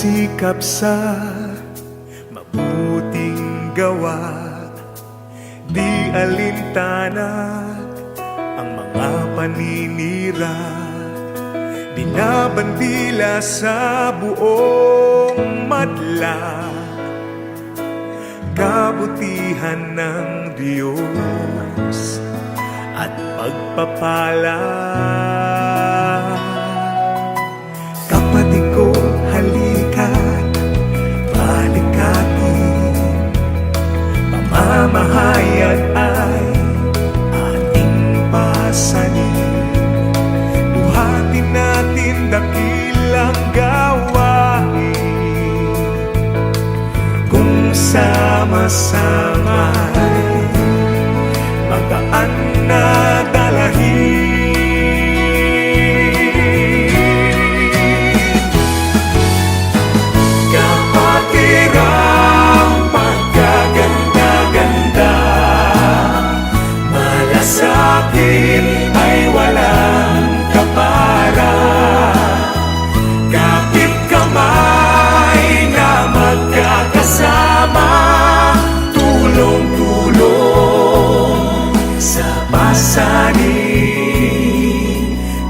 nagsisikap sa mabuting gawa, di alintanag ang mga paninira, binabandila sa buong madla. Kabutihan ng Diyos at pagpapala. Kapatid ko, halika't balikatin, pamamahayan ay ating pasanin. Buhatin natin dakilang gawain, kung sama-sama'y magaan na dalahin. Kapatirang pagkaganda-ganda, malasakit ay walang kapara. Kapit kamay na magkakasama, tulong-tulong sa pasaning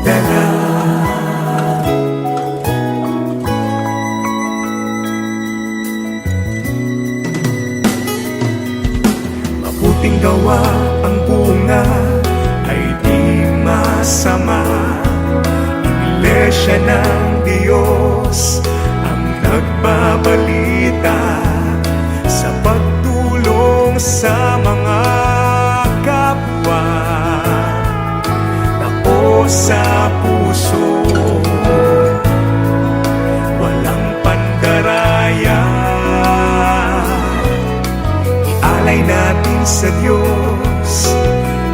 dala. Mabuting gawa ang bunga ay di masama. Iglesia ng Diyos ang nagbabalita sa pagtulong sa mga kapwa. Tako sa puso, walang pandaraya. Ialay natin sa Diyos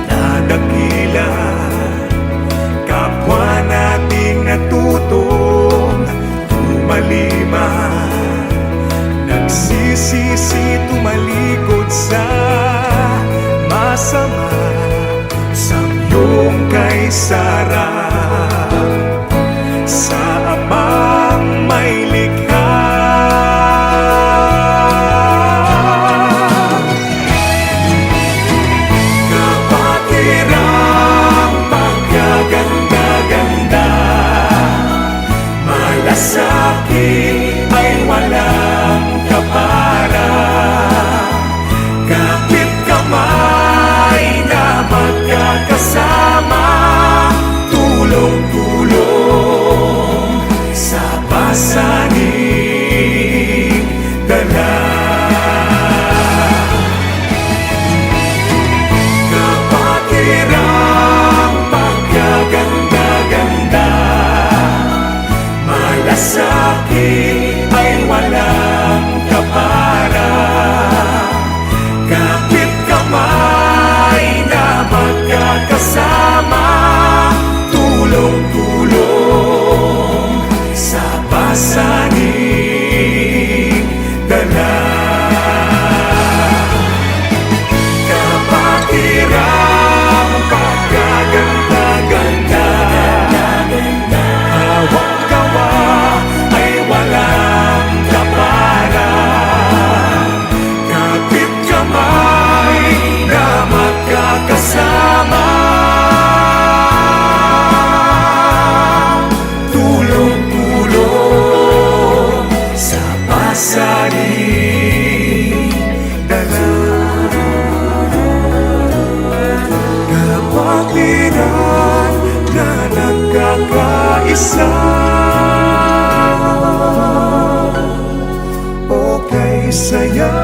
na dakila, kapwa nating natutong tumalima, nagsisisi tumalikod sa masama, samyong kay sarap sa Amang may likha. Kapatirang pagkaganda-ganda, malasakit ay walang kapara. Kapit kamay na magkakasama, tulong-tulong sa pasaning dala. Kapatirang pagkaganda-ganda, malasakit ay walang kapara. Kapit kamay na magkakasama, tulong-tulong sa pasaning dala. Kapatirang pagkaganda-ganda, hawak gawa ay walang kapara. Kapit kamay na magkakasama, tulong-tulong sa pasaning dala. Kapatiran na nagkakaisa, o kay saya